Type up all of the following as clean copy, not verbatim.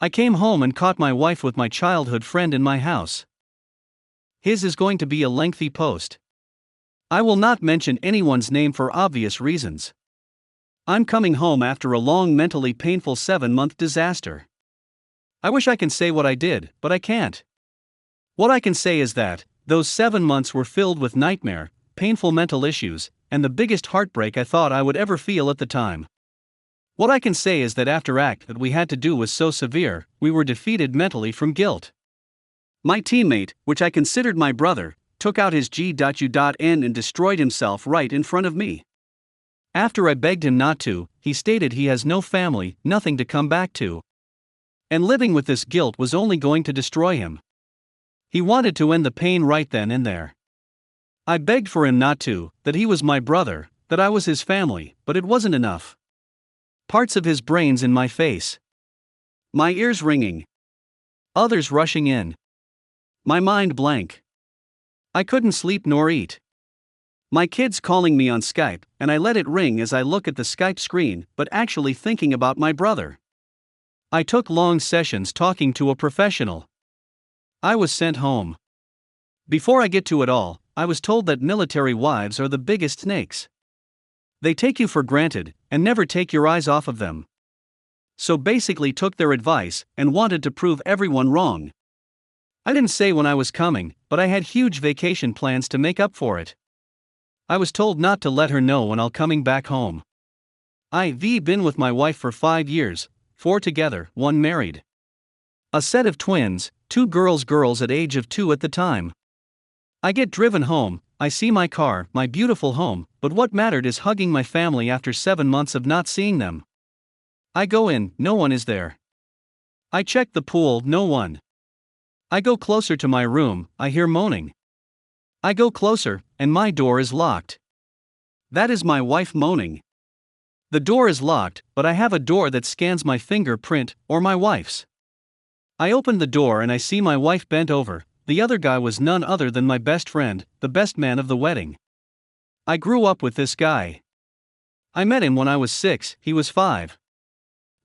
I came home and caught my wife with my childhood friend in my house. His is going to be a lengthy post. I will not mention anyone's name for obvious reasons. I'm coming home after a long, mentally painful 7-month disaster. I wish I can say what I did, but I can't. What I can say is that those 7 months were filled with nightmare, painful mental issues, and the biggest heartbreak I thought I would ever feel at the time. What I can say is that after act that we had to do was so severe, we were defeated mentally from guilt. My teammate, which I considered my brother, took out his G.U.N and destroyed himself right in front of me. After I begged him not to, he stated he has no family, nothing to come back to. And living with this guilt was only going to destroy him. He wanted to end the pain right then and there. I begged for him not to, that he was my brother, that I was his family, but it wasn't enough. Parts of his brains in my face. My ears ringing. Others rushing in. My mind blank. I couldn't sleep nor eat. My kids calling me on Skype, and I let it ring as I look at the Skype screen, but actually thinking about my brother. I took long sessions talking to a professional. I was sent home. Before I get to it all, I was told that military wives are the biggest snakes. They take you for granted, and never take your eyes off of them. So basically took their advice, and wanted to prove everyone wrong. I didn't say when I was coming, but I had huge vacation plans to make up for it. I was told not to let her know when I'll coming back home. I've been with my wife for 5 years, 4 together, 1 married. A set of twins, 2 girls at age of 2 at the time. I get driven home, I see my car, my beautiful home, but what mattered is hugging my family after 7 months of not seeing them. I go in, no one is there. I check the pool, no one. I go closer to my room, I hear moaning. I go closer, and my door is locked. That is my wife moaning. The door is locked, but I have a door that scans my fingerprint, or my wife's. I open the door and I see my wife bent over. The other guy was none other than my best friend, the best man of the wedding. I grew up with this guy. I met him when I was 6, he was 5.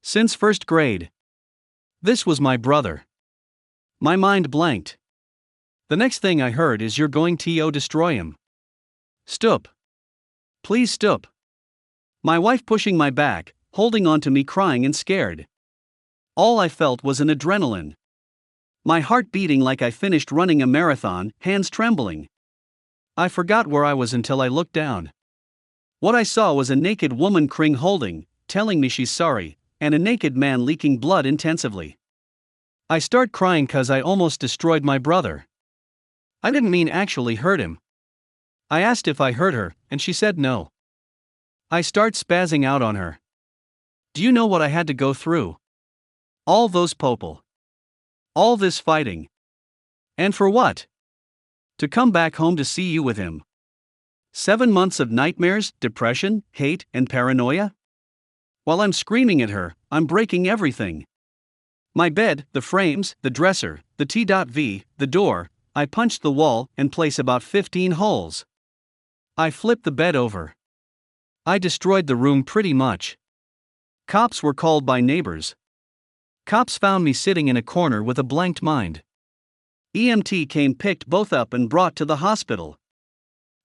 Since 1st grade. This was my brother. My mind blanked. The next thing I heard is you're going to destroy him. Stop. Please stop. My wife pushing my back, holding on to me crying and scared. All I felt was an adrenaline. My heart beating like I finished running a marathon, hands trembling. I forgot where I was until I looked down. What I saw was a naked woman holding, telling me she's sorry, and a naked man leaking blood intensively. I start crying cause I almost destroyed my brother. I didn't mean actually hurt him. I asked if I hurt her, and she said no. I start spazzing out on her. Do you know what I had to go through? All those people. All this fighting. And for what? To come back home to see you with him. 7 months of nightmares, depression, hate, and paranoia? While I'm screaming at her, I'm breaking everything. My bed, the frames, the dresser, the T.V, the door. I punched the wall and place about 15 holes. I flipped the bed over. I destroyed the room pretty much. Cops were called by neighbors. Cops found me sitting in a corner with a blanked mind. EMT came, picked both up and brought to the hospital.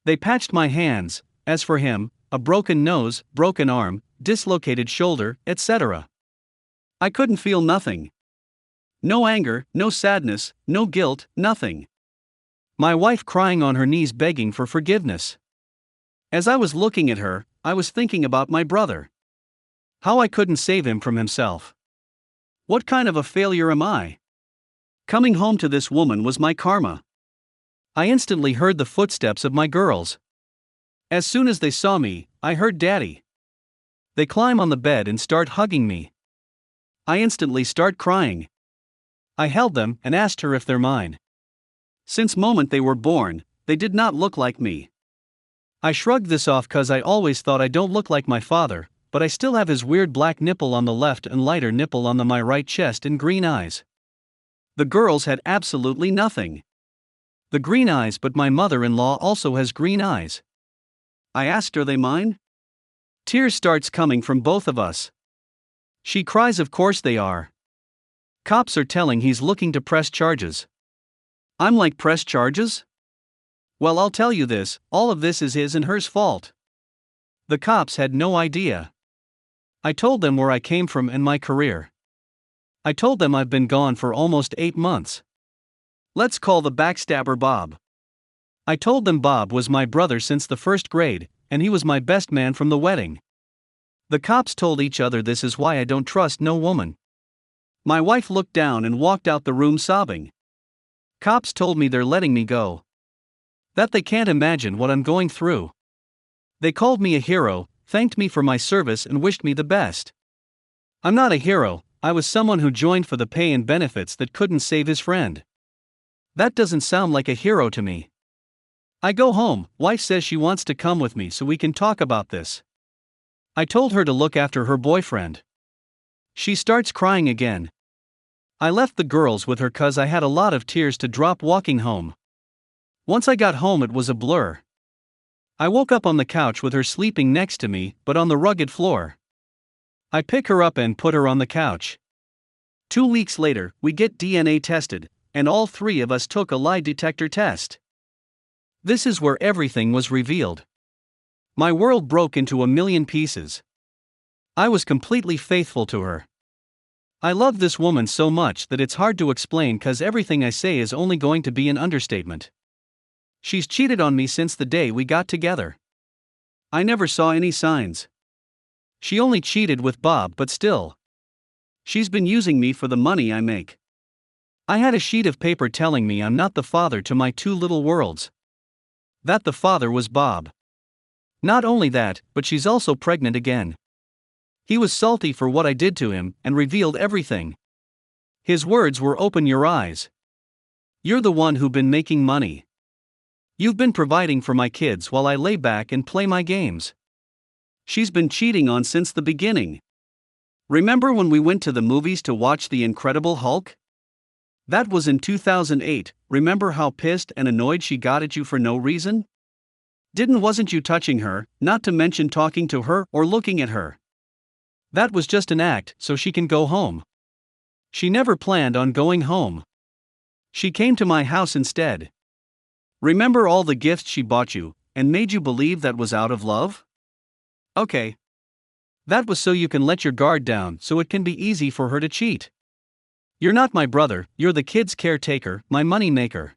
They patched my hands. As for him, a broken nose, broken arm, dislocated shoulder, etc. I couldn't feel nothing. No anger, no sadness, no guilt, nothing. My wife crying on her knees begging for forgiveness. As I was looking at her, I was thinking about my brother. How I couldn't save him from himself. What kind of a failure am I? Coming home to this woman was my karma. I instantly heard the footsteps of my girls. As soon as they saw me, I heard Daddy. They climb on the bed and start hugging me. I instantly start crying. I held them and asked her if they're mine. Since moment they were born, they did not look like me. I shrugged this off cause I always thought I don't look like my father, but I still have his weird black nipple on the left and lighter nipple on my right chest and green eyes. The girls had absolutely nothing. The green eyes, but my mother-in-law also has green eyes. I asked, are they mine? Tears starts coming from both of us. She cries, of course they are. Cops are telling he's looking to press charges. I'm like, press charges? Well, I'll tell you this, all of this is his and hers fault. The cops had no idea. I told them where I came from and my career. I told them I've been gone for almost 8 months. Let's call the backstabber Bob. I told them Bob was my brother since the 1st grade, and he was my best man from the wedding. The cops told each other this is why I don't trust no woman. My wife looked down and walked out the room sobbing. Cops told me they're letting me go. That they can't imagine what I'm going through. They called me a hero, thanked me for my service and wished me the best. I'm not a hero, I was someone who joined for the pay and benefits that couldn't save his friend. That doesn't sound like a hero to me. I go home, wife says she wants to come with me so we can talk about this. I told her to look after her boyfriend. She starts crying again. I left the girls with her cause I had a lot of tears to drop walking home. Once I got home it was a blur. I woke up on the couch with her sleeping next to me, but on the rugged floor. I pick her up and put her on the couch. 2 weeks later, we get DNA tested, and all 3 of us took a lie detector test. This is where everything was revealed. My world broke into a million pieces. I was completely faithful to her. I love this woman so much that it's hard to explain cause everything I say is only going to be an understatement. She's cheated on me since the day we got together. I never saw any signs. She only cheated with Bob, but still. She's been using me for the money I make. I had a sheet of paper telling me I'm not the father to my 2 little worlds. That the father was Bob. Not only that, but she's also pregnant again. He was salty for what I did to him and revealed everything. His words were, open your eyes. You're the one who've been making money. You've been providing for my kids while I lay back and play my games. She's been cheating on since the beginning. Remember when we went to the movies to watch The Incredible Hulk? That was in 2008, remember how pissed and annoyed she got at you for no reason? Wasn't you touching her, not to mention talking to her or looking at her? That was just an act so she can go home. She never planned on going home. She came to my house instead. Remember all the gifts she bought you, and made you believe that was out of love? Okay. That was so you can let your guard down so it can be easy for her to cheat. You're not my brother, you're the kid's caretaker, my money maker.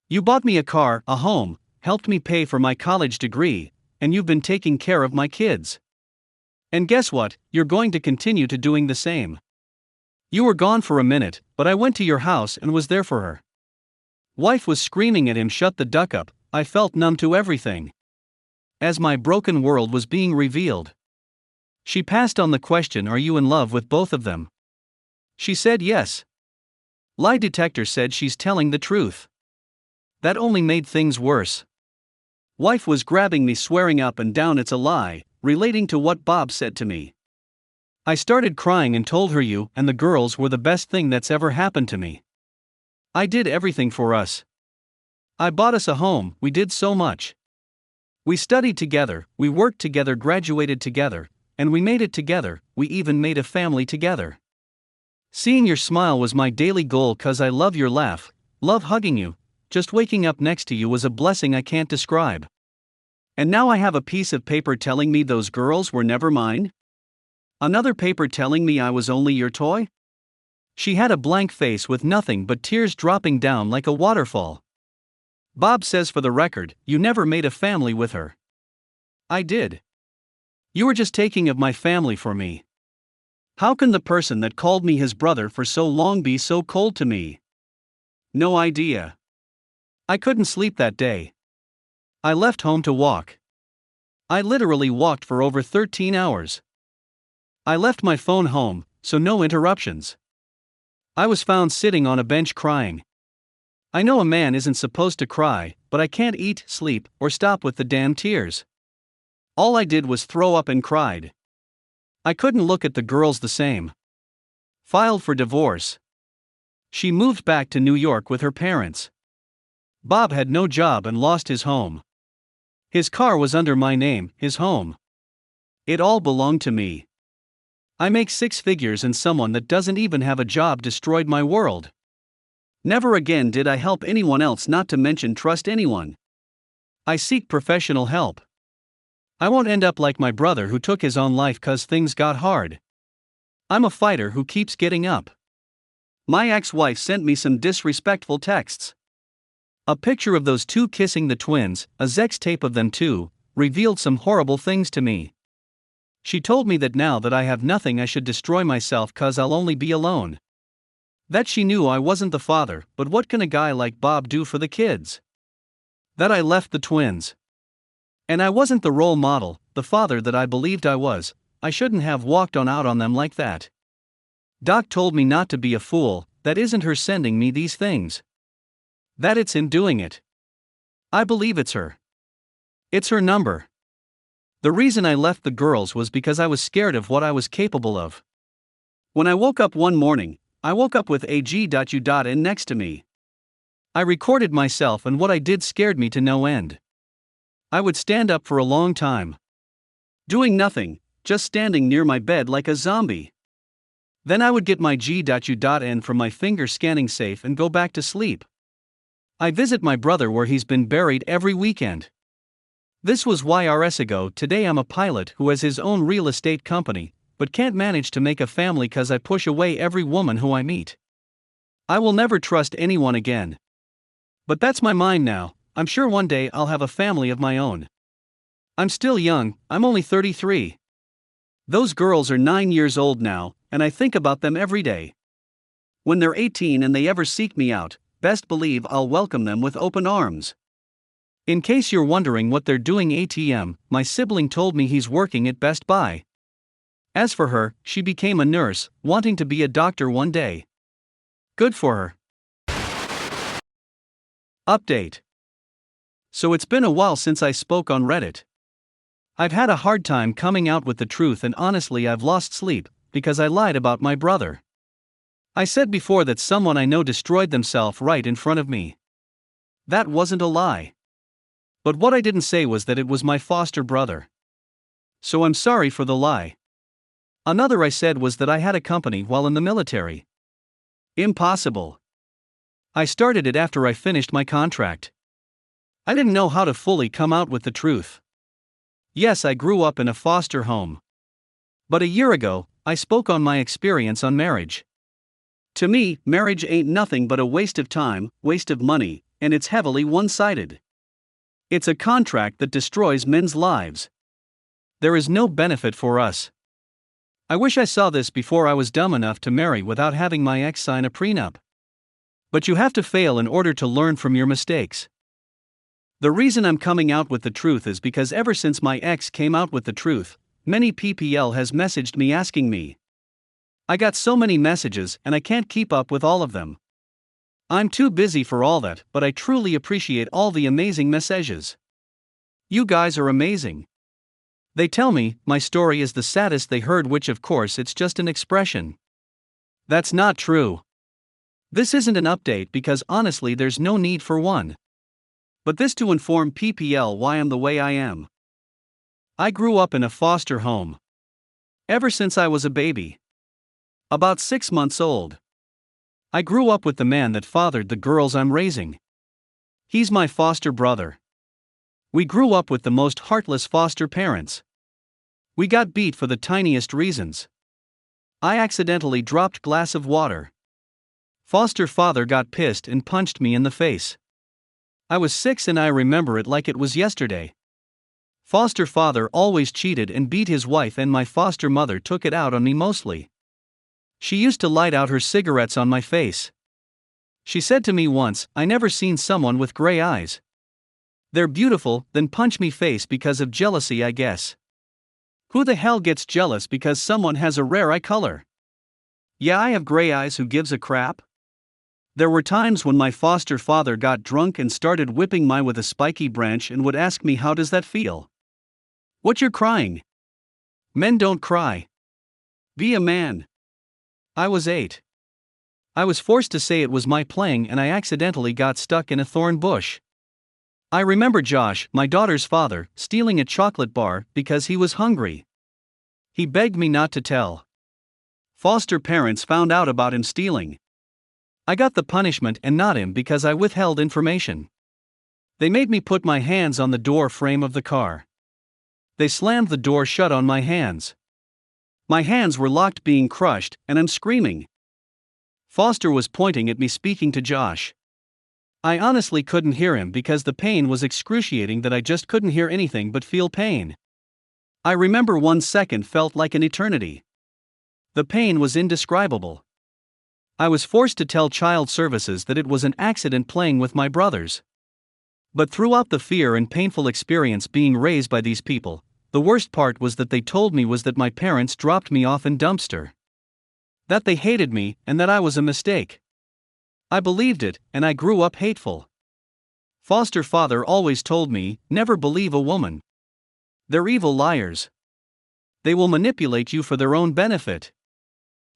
You bought me a car, a home, helped me pay for my college degree, and you've been taking care of my kids. And guess what, you're going to continue to doing the same. You were gone for a minute, but I went to your house and was there for her. Wife was screaming at him, shut the duck up. I felt numb to everything. As my broken world was being revealed. She passed on the question, are you in love with both of them? She said yes. Lie detector said she's telling the truth. That only made things worse. Wife was grabbing me, swearing up and down it's a lie, relating to what Bob said to me. I started crying and told her you and the girls were the best thing that's ever happened to me. I did everything for us. I bought us a home, we did so much. We studied together, we worked together, graduated together, and we made it together, we even made a family together. Seeing your smile was my daily goal cause I love your laugh, love hugging you, just waking up next to you was a blessing I can't describe. And now I have a piece of paper telling me those girls were never mine? Another paper telling me I was only your toy? She had a blank face with nothing but tears dropping down like a waterfall. Bob says for the record, you never made a family with her. I did. You were just taking of my family for me. How can the person that called me his brother for so long be so cold to me? No idea. I couldn't sleep that day. I left home to walk. I literally walked for over 13 hours. I left my phone home, so no interruptions. I was found sitting on a bench crying. I know a man isn't supposed to cry, but I can't eat, sleep, or stop with the damn tears. All I did was throw up and cried. I couldn't look at the girls the same. Filed for divorce. She moved back to New York with her parents. Bob had no job and lost his home. His car was under my name, his home. It all belonged to me. I make six figures and someone that doesn't even have a job destroyed my world. Never again did I help anyone else, not to mention trust anyone. I seek professional help. I won't end up like my brother who took his own life 'cause things got hard. I'm a fighter who keeps getting up. My ex-wife sent me some disrespectful texts. A picture of those two kissing the twins, a sex tape of them too, revealed some horrible things to me. She told me that now that I have nothing I should destroy myself 'cause I'll only be alone. That she knew I wasn't the father, but what can a guy like Bob do for the kids? That I left the twins. And I wasn't the role model, the father that I believed I was. I shouldn't have walked on out on them like that. Doc told me not to be a fool. That isn't her sending me these things. That it's him doing it. I believe it's her. It's her number. The reason I left the girls was because I was scared of what I was capable of. When I woke up one morning, I woke up with ag.u.n next to me. I recorded myself and what I did scared me to no end. I would stand up for a long time. Doing nothing, just standing near my bed like a zombie. Then I would get my g.u.n from my finger scanning safe and go back to sleep. I visit my brother where he's been buried every weekend. This was YRS ago. Today I'm a pilot who has his own real estate company, but can't manage to make a family 'cause I push away every woman who I meet. I will never trust anyone again. But that's my mind now. I'm sure one day I'll have a family of my own. I'm still young, I'm only 33. Those girls are 9 years old now, and I think about them every day. When they're 18 and they ever seek me out, best believe I'll welcome them with open arms. In case you're wondering what they're doing ATM, my sibling told me he's working at Best Buy. As for her, she became a nurse, wanting to be a doctor one day. Good for her. Update. So it's been a while since I spoke on Reddit. I've had a hard time coming out with the truth, and honestly I've lost sleep, because I lied about my brother. I said before that someone I know destroyed themselves right in front of me. That wasn't a lie. But what I didn't say was that it was my foster brother. So I'm sorry for the lie. Another I said was that I had a company while in the military. Impossible. I started it after I finished my contract. I didn't know how to fully come out with the truth. Yes, I grew up in a foster home. But a year ago, I spoke on my experience on marriage. To me, marriage ain't nothing but a waste of time, waste of money, and it's heavily one-sided. It's a contract that destroys men's lives. There is no benefit for us. I wish I saw this before I was dumb enough to marry without having my ex sign a prenup. But you have to fail in order to learn from your mistakes. The reason I'm coming out with the truth is because ever since my ex came out with the truth, many PPL has messaged me asking me. I got so many messages and I can't keep up with all of them. I'm too busy for all that, but I truly appreciate all the amazing messages. You guys are amazing. They tell me my story is the saddest they heard, which of course it's just an expression. That's not true. This isn't an update because honestly there's no need for one. But this to inform PPL why I'm the way I am. I grew up in a foster home. Ever since I was a baby. About 6 months old. I grew up with the man that fathered the girls I'm raising. He's my foster brother. We grew up with the most heartless foster parents. We got beat for the tiniest reasons. I accidentally dropped glass of water. Foster father got pissed and punched me in the face. I was 6 and I remember it like it was yesterday. Foster father always cheated and beat his wife, and my foster mother took it out on me mostly. She used to light out her cigarettes on my face. She said to me once, "I never seen someone with gray eyes. They're beautiful," then punch me face because of jealousy, I guess. Who the hell gets jealous because someone has a rare eye color? Yeah, I have gray eyes, who gives a crap? There were times when my foster father got drunk and started whipping me with a spiky branch and would ask me, "How does that feel? What, you're crying? Men don't cry. Be a man." I was 8. I was forced to say it was my playing and I accidentally got stuck in a thorn bush. I remember Josh, my daughter's father, stealing a chocolate bar because he was hungry. He begged me not to tell. Foster parents found out about him stealing. I got the punishment and not him because I withheld information. They made me put my hands on the door frame of the car. They slammed the door shut on my hands. My hands were locked, being crushed, and I'm screaming. Foster was pointing at me, speaking to Josh. I honestly couldn't hear him because the pain was excruciating that I just couldn't hear anything but feel pain. I remember 1 second felt like an eternity. The pain was indescribable. I was forced to tell child services that it was an accident playing with my brothers. But throughout the fear and painful experience being raised by these people, the worst part was that they told me was that my parents dropped me off in dumpster. That they hated me and that I was a mistake. I believed it, and I grew up hateful. Foster father always told me, never believe a woman. They're evil liars. They will manipulate you for their own benefit.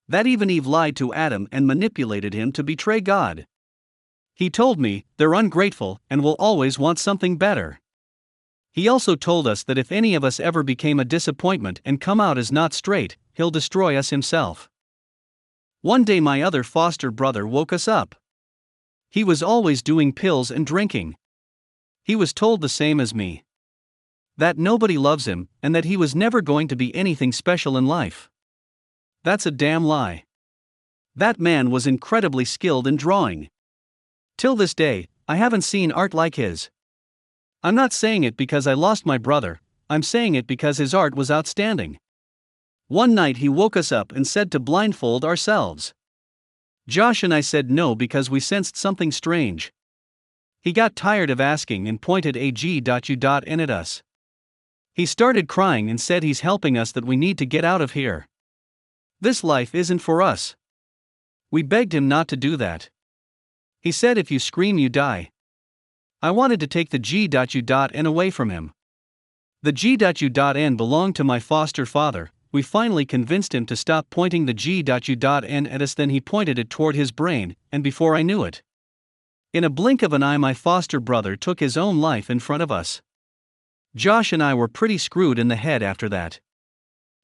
That even Eve lied to Adam and manipulated him to betray God. He told me, they're ungrateful and will always want something better. He also told us that if any of us ever became a disappointment and come out as not straight, he'll destroy us himself. One day my other foster brother woke us up. He was always doing pills and drinking. He was told the same as me. That nobody loves him, and that he was never going to be anything special in life. That's a damn lie. That man was incredibly skilled in drawing. Till this day, I haven't seen art like his. I'm not saying it because I lost my brother, I'm saying it because his art was outstanding. One night he woke us up and said to blindfold ourselves. Josh and I said no because we sensed something strange. He got tired of asking and pointed a G.U.N at us. He started crying and said he's helping us, that we need to get out of here. This life isn't for us. We begged him not to do that. He said if you scream you die. I wanted to take the G.U.N away from him. The G.U.N belonged to my foster father. We finally convinced him to stop pointing the G.U.N at us, then he pointed it toward his brain, and before I knew it, in a blink of an eye, my foster brother took his own life in front of us. Josh and I were pretty screwed in the head after that.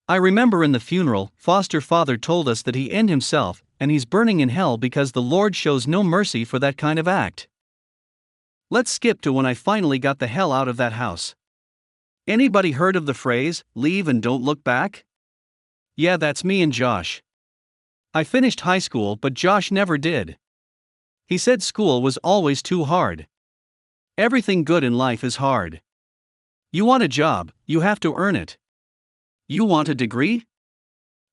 I remember in the funeral, foster father told us that he ended himself, and he's burning in hell because the Lord shows no mercy for that kind of act. Let's skip to when I finally got the hell out of that house. Anybody heard of the phrase, leave and don't look back? Yeah, that's me and Josh. I finished high school, but Josh never did. He said school was always too hard. Everything good in life is hard. You want a job, you have to earn it. You want a degree?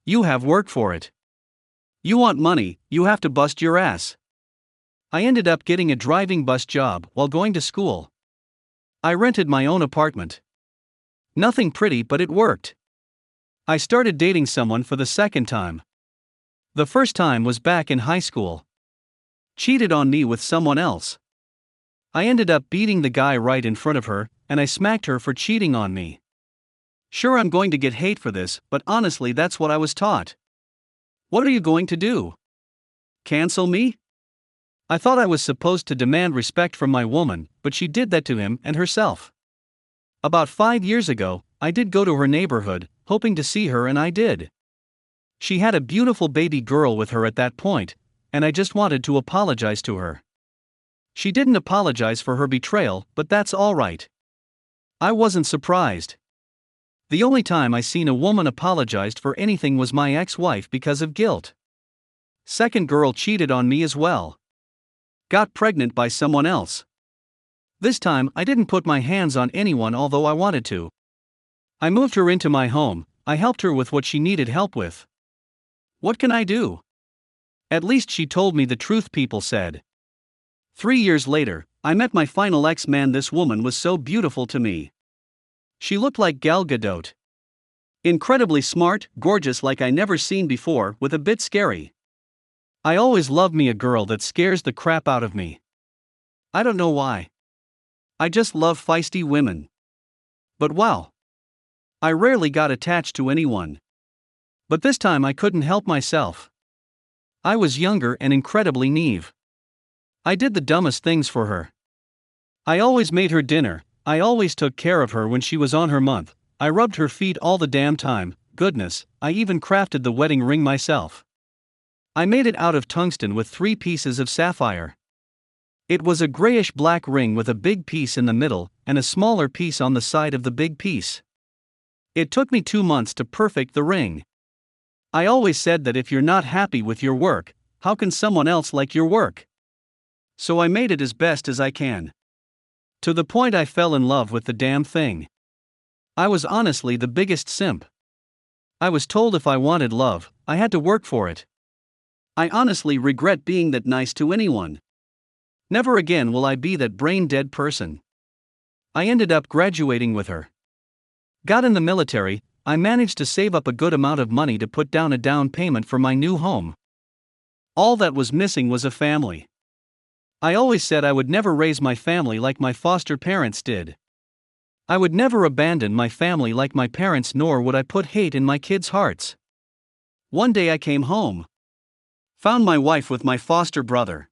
You have work for it. You want money, you have to bust your ass. I ended up getting a driving bus job while going to school. I rented my own apartment. Nothing pretty, but it worked. I started dating someone for the second time. The first time was back in high school. Cheated on me with someone else. I ended up beating the guy right in front of her, and I smacked her for cheating on me. Sure, I'm going to get hate for this, but honestly that's what I was taught. What are you going to do? Cancel me? I thought I was supposed to demand respect from my woman, but she did that to him and herself. About 5 years ago, I did go to her neighborhood, hoping to see her, and I did. She had a beautiful baby girl with her at that point, and I just wanted to apologize to her. She didn't apologize for her betrayal, but that's all right. I wasn't surprised. The only time I seen a woman apologized for anything was my ex-wife because of guilt. Second girl cheated on me as well. Got pregnant by someone else. This time I didn't put my hands on anyone, although I wanted to. I moved her into my home, I helped her with what she needed help with. What can I do? At least she told me the truth, people said. 3 years later, I met my final ex-man. This woman was so beautiful to me. She looked like Gal Gadot. Incredibly smart, gorgeous like I never seen before, with a bit scary. I always loved me a girl that scares the crap out of me. I don't know why. I just love feisty women. But wow. I rarely got attached to anyone. But this time I couldn't help myself. I was younger and incredibly naive. I did the dumbest things for her. I always made her dinner, I always took care of her when she was on her month, I rubbed her feet all the damn time, goodness, I even crafted the wedding ring myself. I made it out of tungsten with 3 pieces of sapphire. It was a grayish-black ring with a big piece in the middle and a smaller piece on the side of the big piece. It took me 2 months to perfect the ring. I always said that if you're not happy with your work, how can someone else like your work? So I made it as best as I can. To the point I fell in love with the damn thing. I was honestly the biggest simp. I was told if I wanted love, I had to work for it. I honestly regret being that nice to anyone. Never again will I be that brain-dead person. I ended up graduating with her. Got in the military. I managed to save up a good amount of money to put down a down payment for my new home. All that was missing was a family. I always said I would never raise my family like my foster parents did. I would never abandon my family like my parents, nor would I put hate in my kids' hearts. One day I came home. Found my wife with my foster brother.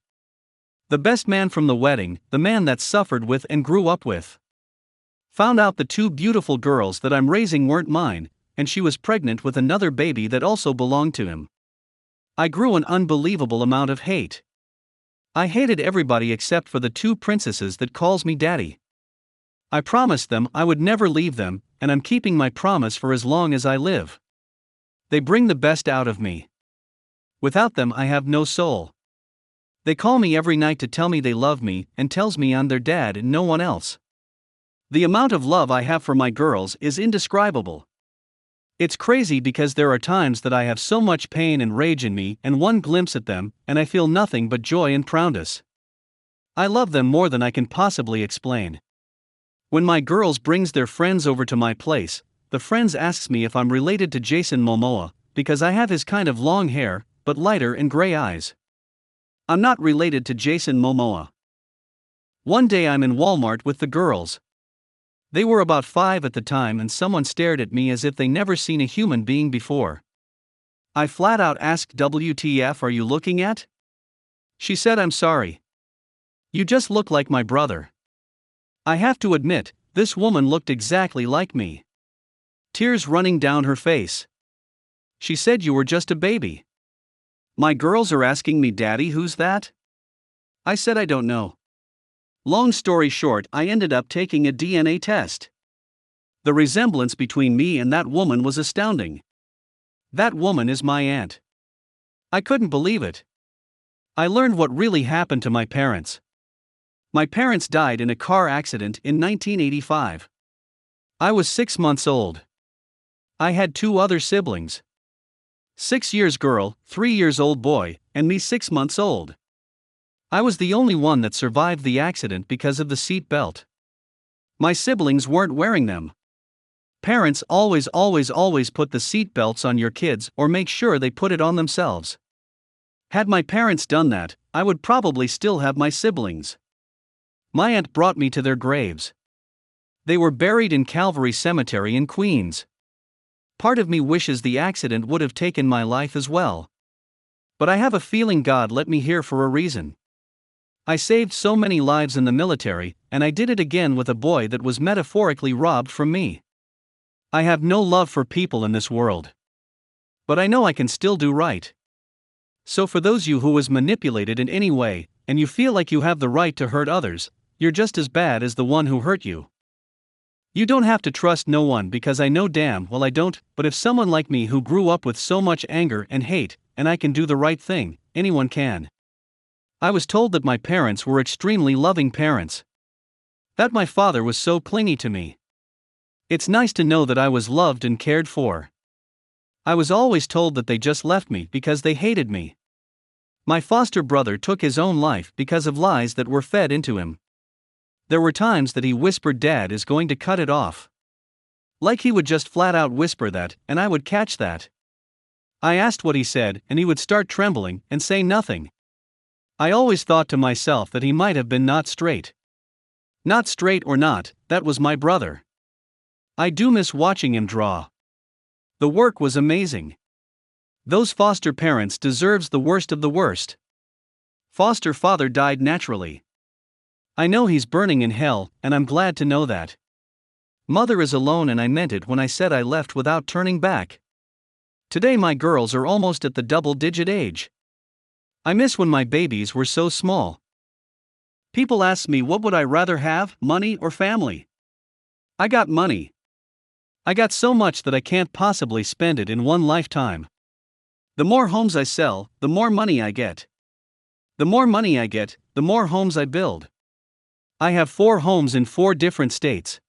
The best man from the wedding, the man that suffered with and grew up with. Found out the 2 beautiful girls that I'm raising weren't mine, and she was pregnant with another baby that also belonged to him. I grew an unbelievable amount of hate. I hated everybody except for the 2 princesses that calls me daddy. I promised them I would never leave them, and I'm keeping my promise for as long as I live. They bring the best out of me. Without them I have no soul. They call me every night to tell me they love me and tells me I'm their dad and no one else. The amount of love I have for my girls is indescribable. It's crazy because there are times that I have so much pain and rage in me and one glimpse at them and I feel nothing but joy and proudness. I love them more than I can possibly explain. When my girls brings their friends over to my place, the friends asks me if I'm related to Jason Momoa, because I have his kind of long hair, but lighter and gray eyes. I'm not related to Jason Momoa. One day I'm in Walmart with the girls. They were about 5 at the time and someone stared at me as if they never seen a human being before. I flat out asked, "WTF are you looking at?" She said, "I'm sorry. You just look like my brother." I have to admit, this woman looked exactly like me. Tears running down her face. She said, "You were just a baby." My girls are asking me, "Daddy, who's that?" I said, "I don't know." Long story short, I ended up taking a DNA test. The resemblance between me and that woman was astounding. That woman is my aunt. I couldn't believe it. I learned what really happened to my parents. My parents died in a car accident in 1985. I was 6 months old. I had 2 other siblings. 6 years girl, 3 years old boy, and me 6 months old. I was the only one that survived the accident because of the seat belt. My siblings weren't wearing them. Parents always put the seat belts on your kids or make sure they put it on themselves. Had my parents done that, I would probably still have my siblings. My aunt brought me to their graves. They were buried in Calvary Cemetery in Queens. Part of me wishes the accident would have taken my life as well. But I have a feeling God let me here for a reason. I saved so many lives in the military, and I did it again with a boy that was metaphorically robbed from me. I have no love for people in this world. But I know I can still do right. So for those you who was manipulated in any way, and you feel like you have the right to hurt others, you're just as bad as the one who hurt you. You don't have to trust no one because I know damn well I don't, but if someone like me who grew up with so much anger and hate, and I can do the right thing, anyone can. I was told that my parents were extremely loving parents. That my father was so clingy to me. It's nice to know that I was loved and cared for. I was always told that they just left me because they hated me. My foster brother took his own life because of lies that were fed into him. There were times that he whispered Dad is going to cut it off. Like he would just flat out whisper that, and I would catch that. I asked what he said, and he would start trembling and say nothing. I always thought to myself that he might have been not straight. Not straight or not, that was my brother. I do miss watching him draw. The work was amazing. Those foster parents deserves the worst of the worst. Foster father died naturally. I know he's burning in hell, and I'm glad to know that. Mother is alone, and I meant it when I said I left without turning back. Today my girls are almost at the double-digit age. I miss when my babies were so small. People ask me what would I rather have, money or family? I got money. I got so much that I can't possibly spend it in one lifetime. The more homes I sell, the more money I get. The more money I get, the more homes I build. I have 4 homes in 4 different states.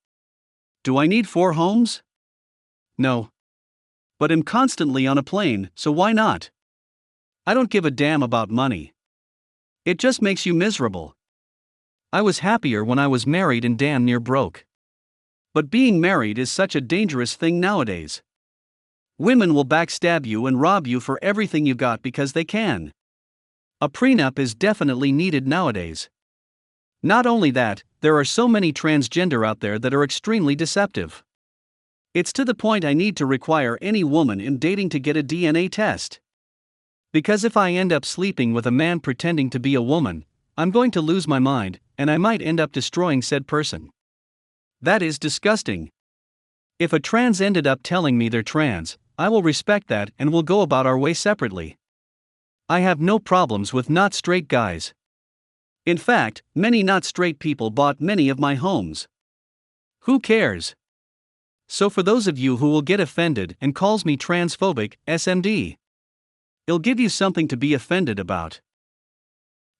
Do I need 4 homes? No. But I'm constantly on a plane, so why not? I don't give a damn about money. It just makes you miserable. I was happier when I was married and damn near broke. But being married is such a dangerous thing nowadays. Women will backstab you and rob you for everything you got because they can. A prenup is definitely needed nowadays. Not only that, there are so many transgender out there that are extremely deceptive. It's to the point I need to require any woman in dating to get a DNA test. Because if I end up sleeping with a man pretending to be a woman, I'm going to lose my mind, and I might end up destroying said person. That is disgusting. If a trans ended up telling me they're trans, I will respect that and will go about our way separately. I have no problems with not straight guys. In fact, many not straight people bought many of my homes. Who cares? So for those of you who will get offended and calls me transphobic, SMD, it'll give you something to be offended about.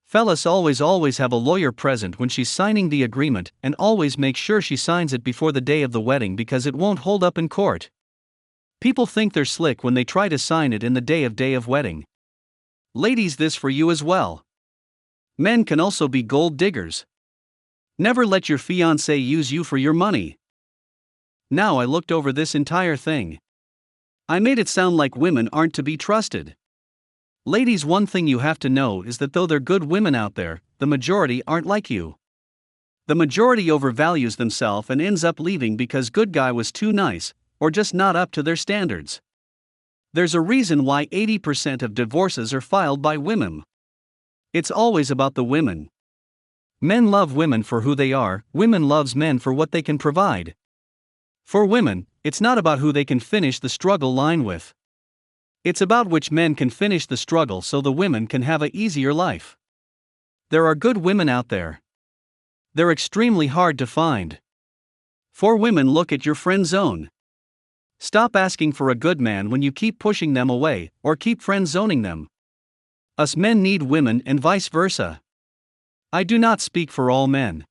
Fellas, always have a lawyer present when she's signing the agreement, and always make sure she signs it before the day of the wedding because it won't hold up in court. People think they're slick when they try to sign it in the day of wedding. Ladies, this for you as well. Men can also be gold diggers. Never let your fiancé use you for your money. Now I looked over this entire thing. I made it sound like women aren't to be trusted. Ladies, one thing you have to know is that though there are good women out there, the majority aren't like you. The majority overvalues themselves and ends up leaving because good guy was too nice, or just not up to their standards. There's a reason why 80% of divorces are filed by women. It's always about the women. Men love women for who they are, women loves men for what they can provide. For women, it's not about who they can finish the struggle line with. It's about which men can finish the struggle so the women can have an easier life. There are good women out there. They're extremely hard to find. For women, look at your friend zone. Stop asking for a good man when you keep pushing them away, or keep friend zoning them. Us men need women and vice versa. I do not speak for all men.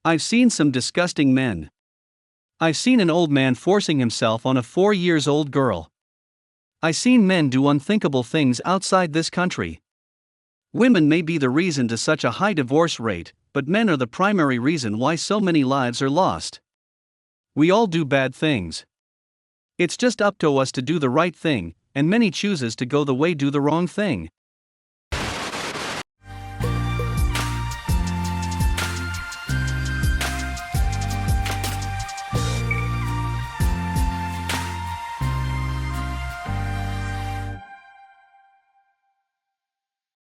I've seen some disgusting men. I've seen an old man forcing himself on a 4-year-old girl. I've seen men do unthinkable things outside this country. Women may be the reason to such a high divorce rate, but men are the primary reason why so many lives are lost. We all do bad things. It's just up to us to do the right thing, and many chooses to go the way do the wrong thing.